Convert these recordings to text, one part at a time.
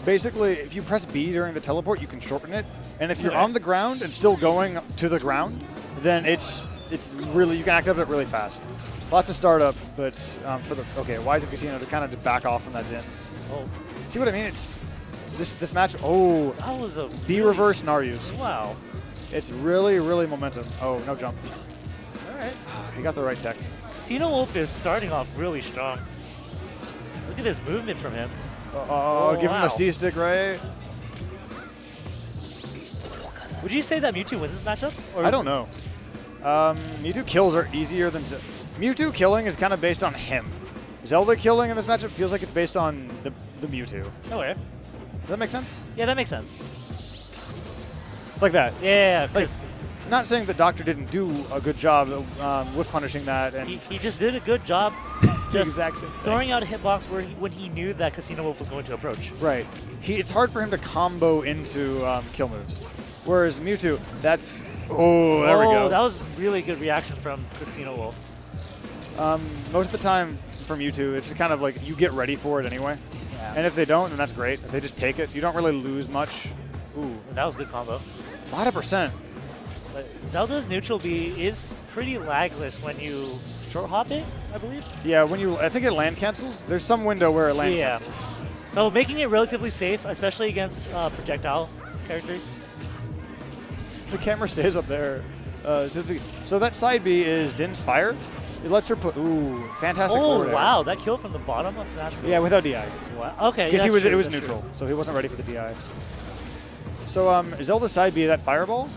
basically, if you press B during the teleport, you can shorten it. And if you're Okay. on the ground and still going to the ground, then it's really, you can activate it really fast. Lots of startup, but okay, why is it Casino to kind of back off from that Dins? Oh, See what I mean? It's this match. Oh, that was a B reverse Naryus. Wow. It's really, really momentum. Oh, no jump. All right. He got the right tech. Casino Wolf is starting off really strong. Look at this movement from him. Give him wow. the C stick, right? Would you say that Mewtwo wins this matchup? Or I don't know. Mewtwo kills are easier than Mewtwo killing is kind of based on him. Zelda killing in this matchup feels like it's based on the Mewtwo. No way. Does that make sense? Yeah, that makes sense. Like that. Yeah, Like, 'cause not saying the Doctor didn't do a good job with punishing that, and he just did a good job the just exact same thing. throwing out a hitbox when he knew that Casino Wolf was going to approach. Right. It's hard for him to combo into kill moves. Whereas Mewtwo, that's... Oh, there we go. That was really good reaction from Casino Wolf. Most of the time for Mewtwo, it's just kind of like you get ready for it anyway. Yeah. And if they don't, then that's great. If they just take it, you don't really lose much. Ooh, That was a good combo. a lot of percent. But Zelda's neutral B is pretty lagless when you short hop it, I believe. Yeah, I think it land cancels. There's some window where it land Yeah. cancels. So making it relatively safe, especially against projectile characters. The camera stays up there. So that side B is Din's Fire. It lets her put, fantastic forward air. Wow, that kill from the bottom of Smash Bros. Yeah, without DI. Wow. Okay, Because yeah, it was neutral, so he wasn't ready for the DI. So Zelda's side B, that fireball,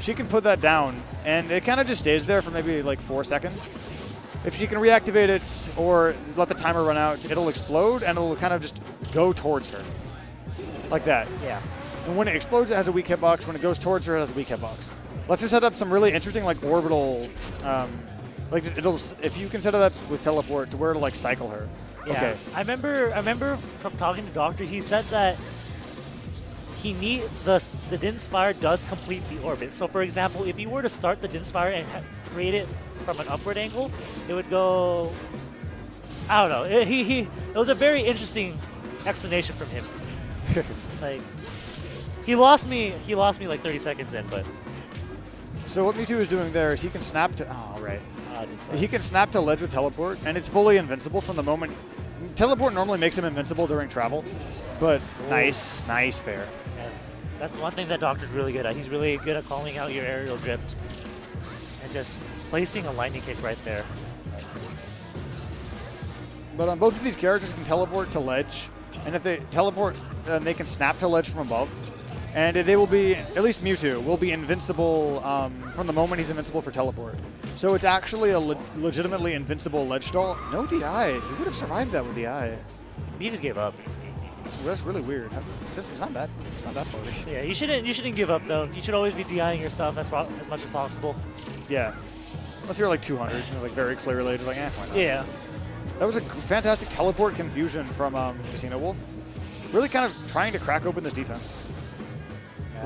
she can put that down, and it kind of just stays there for maybe like 4 seconds. If she can reactivate it or let the timer run out, it'll explode, and it'll kind of just go towards her. Like that. Yeah. And when it explodes, it has a weak hitbox. When it goes towards her, it has a weak hitbox. Let's just set up some really interesting like orbital, if you can set it up with teleport to where it'll like cycle her. Yeah. Okay. I remember from talking to Doctor, he said that the Din's Fire does complete the orbit. So for example, if you were to start the Din's Fire and create it from an upward angle, it would go. I don't know. It was a very interesting explanation from him. Like he lost me like 30 seconds in, but. So what Mewtwo is doing there is he can snap to. Oh, right. Din's Fire. He can snap to ledge with teleport, and it's fully invincible from the moment. Teleport normally makes him invincible during travel, but nice fair. And that's one thing that Doctor's really good at. He's really good at calling out your aerial drift and just placing a lightning kick right there. But on both of these characters can teleport to ledge, and if they teleport, then they can snap to ledge from above. And they will be, at least Mewtwo, will be invincible from the moment he's invincible for teleport. So it's actually a legitimately invincible ledge stall. No DI. He would have survived that with DI. He just gave up. Well, that's really weird. It's not bad. It's not that funny. Yeah, you shouldn't give up though. You should always be DIing your stuff as much as possible. Yeah. Unless you're like 200. It was like very clearly just like, why not? Yeah. That was a fantastic teleport confusion from Casino Wolf. Really kind of trying to crack open this defense.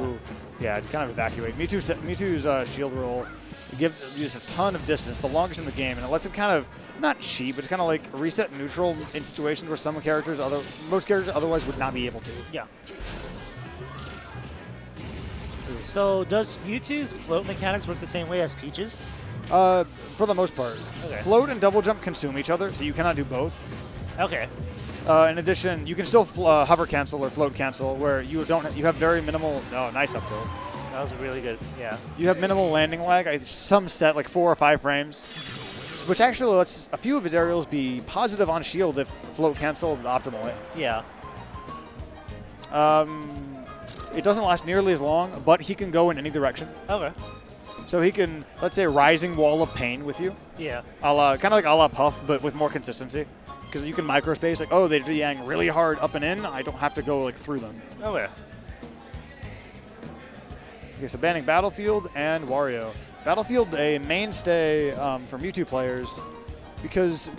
Ooh. Yeah, to kind of evacuate. Mewtwo's shield roll gives just a ton of distance, the longest in the game, and it lets him kind of, not cheat, but it's kind of like reset neutral in situations where most characters otherwise would not be able to. Yeah. So does Mewtwo's float mechanics work the same way as Peach's? For the most part. Okay. Float and double jump consume each other, so you cannot do both. Okay. In addition, you can still hover cancel or float cancel, where you have very minimal. Oh, nice up tilt. That was really good. Yeah. You have minimal landing lag. Some set like 4 or 5 frames, which actually lets a few of his aerials be positive on shield if float canceled optimally. Yeah. It doesn't last nearly as long, but he can go in any direction. Okay. So he can, let's say, rising wall of pain with you. Yeah. Kind of like a la Puff, but with more consistency. Because you can microspace, like, oh, they're DIing really hard up and in. I don't have to go like through them. Okay. Okay, so banning Battlefield and Wario. Battlefield, a mainstay for Mewtwo players, because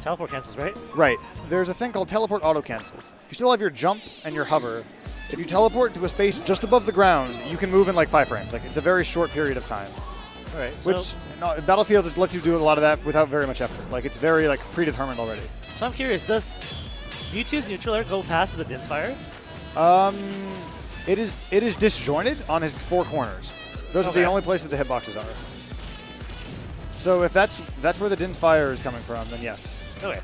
Teleport cancels, right? right, there's a thing called teleport auto cancels. You still have your jump and your hover. If you teleport to a space just above the ground, you can move in like 5 frames. Like it's a very short period of time. All right. Which Battlefield just lets you do a lot of that without very much effort. Like it's very like predetermined already. So I'm curious, does Mewtwo's neutral air go past the Din's Fire? It is disjointed on his 4 corners. Those are the only places the hitboxes are. So if that's where the Din's Fire is coming from, then yes. Okay.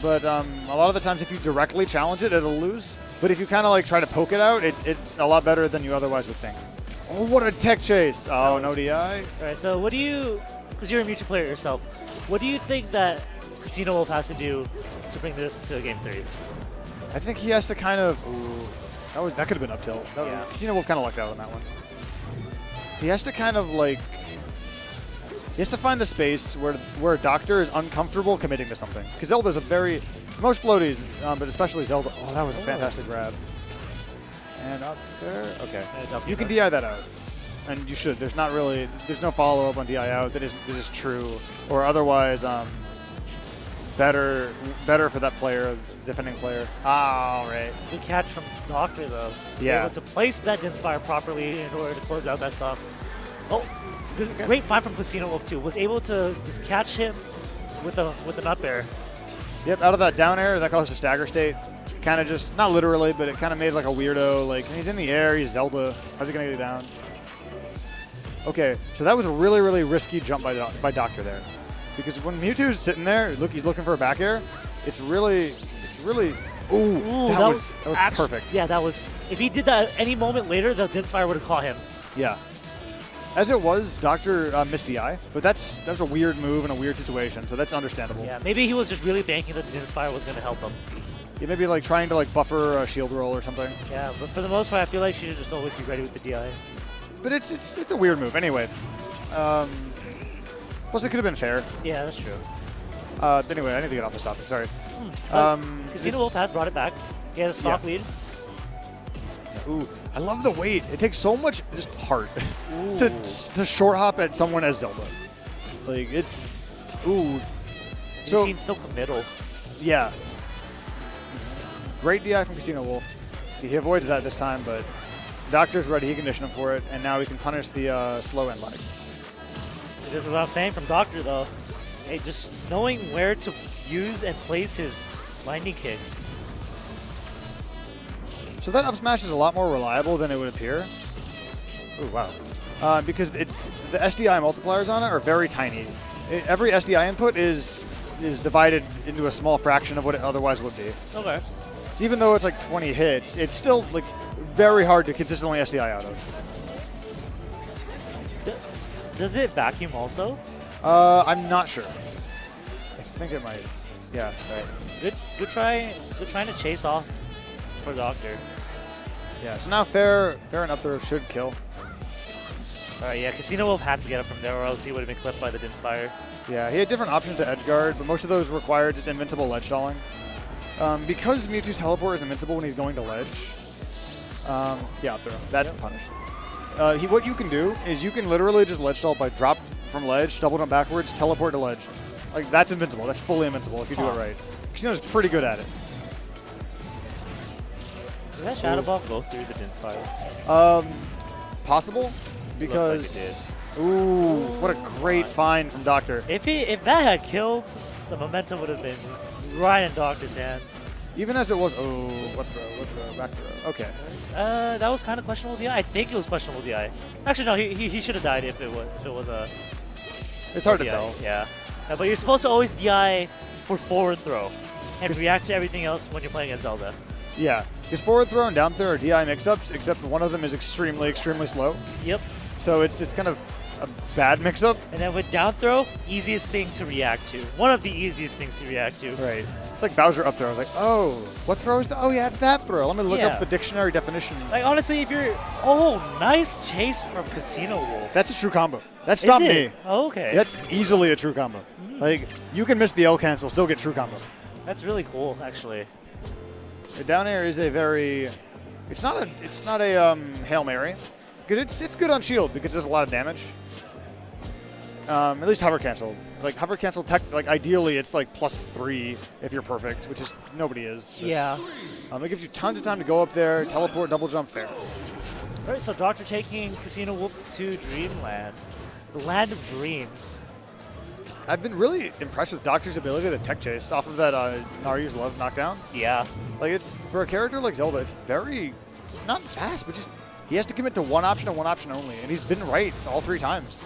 But a lot of the times, if you directly challenge it, it'll lose. But if you kind of like try to poke it out, it's a lot better than you otherwise would think. Oh, what a tech chase! Oh, no DI. All right. So what do you? Because you're a Mewtwo player yourself, what do you think that Casino Wolf has to do to bring this to Game 3? I think he has to kind of. Ooh, that could have been up tilt. Casino Wolf kind of lucked out on that one. He has to kind of like. He has to find the space where Doctor is uncomfortable committing to something. Because Zelda's most floaties, but especially Zelda. Oh, that was a fantastic grab. And up there. Okay. You can DI that out. And you should. There's no follow-up on DI out that is true. Or otherwise, better for that player, defending player. All right. Good catch from Doctor, though. Yeah. Able to place that Din's Fire properly in order to close out that stuff. Oh, great find from Casino Wolf, too. Was able to just catch him with an up air. Yep, out of that down air, that caused a stagger state. Kind of just, not literally, but it kind of made like a weirdo. Like, he's in the air, he's Zelda. How's he going to get down? Okay, so that was a really, really risky jump by Doctor there. Because when Mewtwo's sitting there, he's looking for a back air, it's really, ooh, that was perfect. Yeah, that was, if he did that any moment later, the Din's Fire would have caught him. Yeah. As it was, Doctor missed DI, but that's a weird move in a weird situation, so that's understandable. Yeah, maybe he was just really banking that the Din's Fire was going to help him. Yeah, maybe like trying to like buffer a shield roll or something. Yeah, but for the most part, I feel like she should just always be ready with the DI. But it's a weird move anyway. Plus, it could have been fair. Yeah, that's true. Anyway, I need to get off this topic. Sorry. Casino Wolf has brought it back. He has a stock lead. Ooh, I love the weight. It takes so much just heart to short hop at someone as Zelda. Like it's ooh. He seems so committal. Yeah. Great DI from Casino Wolf. He avoids that this time, but Doctor's ready. He conditioned him for it, and now he can punish the slow end lag. This is what I'm saying from Doctor, though. Hey, just knowing where to use and place his lightning kicks. So that up smash is a lot more reliable than it would appear. Oh, wow. Because the SDI multipliers on it are very tiny. Every SDI input is divided into a small fraction of what it otherwise would be. Okay. So even though it's like 20 hits, it's still like very hard to consistently SDI out of. Does it vacuum also? I'm not sure. I think it might. Yeah, right. Good trying to chase off for Doctor. Yeah, so now fair and up throw should kill. Alright, yeah, Casino Wolf had to get it from there or else he would have been clipped by the Din's Fire. Yeah, he had different options to edge guard, but most of those required just invincible ledge stalling. Because Mewtwo's teleport is invincible when he's going to ledge, yeah, up throw. That's the punish. What you can do is you can literally just ledge stall by drop from ledge, double jump backwards, teleport to ledge. Like, that's invincible. That's fully invincible if you do it right. Casino's pretty good at it. Did that Shadow Ball go through the Din's Fire? Possible, because ooh, what a great find from Doctor. If that had killed, the momentum would have been right in Doctor's hands. Even as it was, oh, what throw, back throw. Okay. That was kind of questionable DI. I think it was questionable DI. Actually, no, he should have died if it was a. It's hard to DI. tell. Yeah, but you're supposed to always DI for forward throw and react to everything else when you're playing against Zelda. Yeah, because forward throw and down throw are DI mix-ups, except one of them is extremely, extremely slow. Yep. So it's kind of a bad mix-up. And then with down throw, easiest thing to react to. One of the easiest things to react to. Right. It's like Bowser up throw. I was like, oh, what throw is that? Oh, yeah, it's that throw. Let me look up the dictionary definition. Like, honestly, if you're... Oh, nice chase from Casino Wolf. That's a true combo. That stopped me. Oh, okay. That's easily a true combo. Like, you can miss the L cancel, still get true combo. That's really cool, actually. The down air is a very... It's not a Hail Mary. It's good on shield because it does a lot of damage. At least hover cancel. Like hover cancel, like ideally it's like +3 if you're perfect, which is nobody is. But, yeah. It gives you tons of time to go up there, teleport, double jump, fair. All right, so Doctor taking Casino Wolf to Dreamland, the land of dreams. I've been really impressed with Doctor's ability to tech chase off of that Naryu's Love knockdown. Yeah. Like, it's for a character like Zelda, it's very, not fast, but just, he has to commit to one option and one option only. And he's been right all 3 times.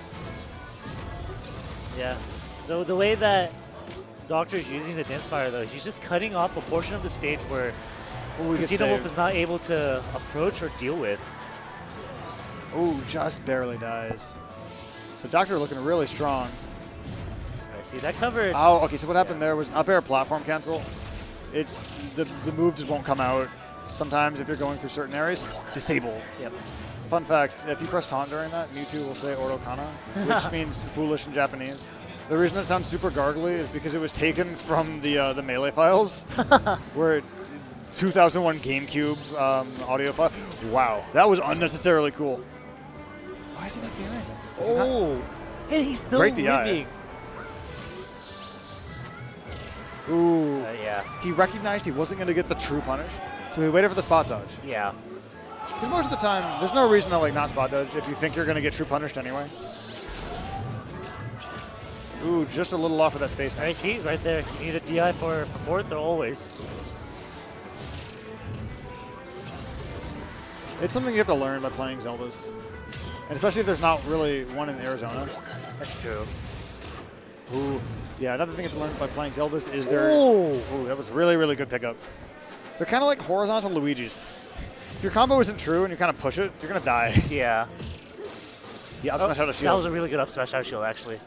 Yeah. The way that Doctor's using the Dance Fire, though, he's just cutting off a portion of the stage where Casino Wolf is not able to approach or deal with. Ooh, just barely dies. So Doctor looking really strong. I see that covered. Oh, okay, so what happened there was an up air platform cancel. It's, the move just won't come out. Sometimes if you're going through certain areas, disable. Yep. Fun fact, if you press taunt during that, Mewtwo will say Orokana, which means foolish in Japanese. The reason it sounds super gargly is because it was taken from the Melee files, where 2001 GameCube audio file. Wow, that was unnecessarily cool. Why is he not doing anything? Oh, hey, he's still Break the living. Ooh. Yeah. He recognized he wasn't going to get the true punish, so he waited for the spot dodge. Yeah. Because most of the time, there's no reason to like not spot dodge if you think you're going to get true punished anyway. Ooh, just a little off of that space. All right, see, right there. You need a DI for 4th or always. It's something you have to learn by playing Zeldas. And especially if there's not really one in Arizona. That's true. Ooh. Yeah, another thing you have to learn by playing Zeldas is their... Ooh. Ooh, that was really, really good pickup. They're kind of like horizontal Luigi's. If your combo isn't true and you kind of push it, you're going to die. Yeah. Yeah, up smash out of shield. That was a really good up smash out of shield, actually.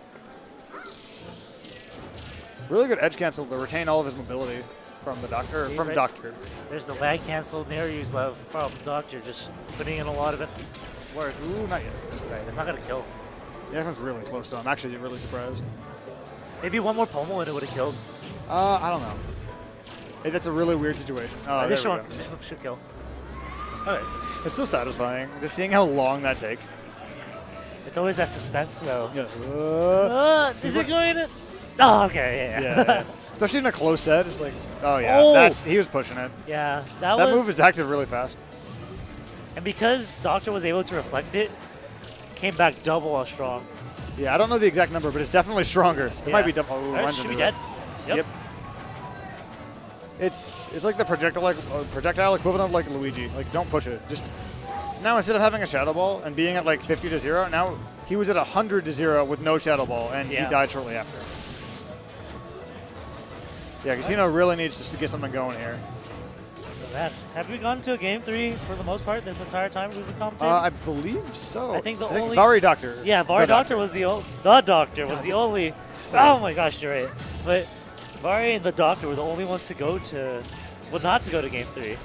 Really good edge cancel to retain all of his mobility from the Doctor. Doctor. There's the lag cancel, Naryu's Love from Doctor, just putting in a lot of it. Work. Ooh, not yet. Right, it's not going to kill. Yeah, that one's really close though. I'm actually really surprised. Maybe one more pommel and it would have killed. I don't know. Hey, that's a really weird situation. Oh, This there we one go. should kill. All right. It's so satisfying. Just seeing how long that takes. It's always that suspense, though. Yeah. Is it going to... Oh, okay, Yeah. Especially in a close set, it's like, oh yeah, Oh. he was pushing it. Yeah, That was... move is active really fast. And because Doctor was able to reflect it, came back double as strong. Yeah, I don't know the exact number, but it's definitely stronger. It might be double. Oh, Right, mine's should be into dead. it. Yep. It's like the projectile equivalent of like Luigi. Like, don't push it. Just now, instead of having a Shadow Ball and being at like 50 to 0, now he was at 100 to 0 with no Shadow Ball, and he died shortly after. Yeah, Casino really needs just to get something going here. So man, have we gone to a game 3 for the most part this entire time we've been commentating? I believe so. I think the only Vari Doctor. Yeah, Vari Doctor was the Doctor was the only. Oh my gosh, you're right. But Vari and the Doctor were the only ones to go to, well, not to go to game 3.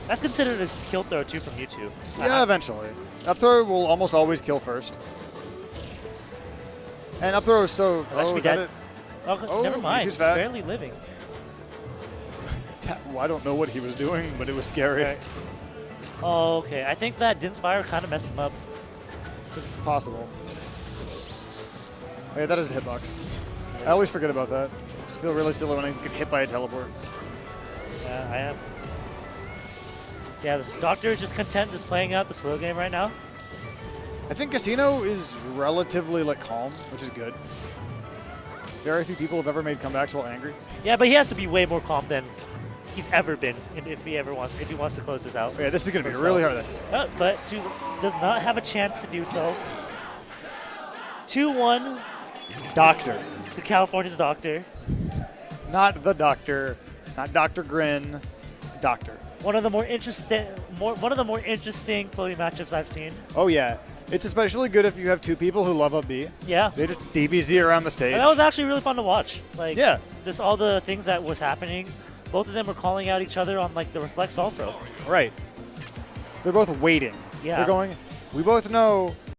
That's considered a kill throw too from you two. Yeah, eventually. Up throw will almost always kill first. And up throw is so. That should be is that dead. it? Oh, never mind. He's barely living. Well, I don't know what he was doing, but it was scary. Right. Oh, okay. I think that Din's Fire kind of messed him up. It's possible. Oh, yeah, that is a hitbox. I always forget about that. I feel really silly when I get hit by a teleport. Yeah, I am. Yeah, the Doctor is just content just playing out the slow game right now. I think Casino is relatively like calm, which is good. Very few people have ever made comebacks while angry. Yeah, but he has to be way more calm than he's ever been if he wants to close this out. Oh, yeah, this is going to be really hard. But does not have a chance to do so. 2-1. Doctor. To California's Doctor. Not the Doctor. Not Dr. Grin. Doctor. One of the more interesting floating matchups I've seen. Oh yeah, it's especially good if you have two people who love up B. Yeah. They just DBZ around the stage. And that was actually really fun to watch. Like, yeah. Just all the things that was happening. Both of them were calling out each other on like the reflex also. Right. They're both waiting. Yeah. They're going, we both know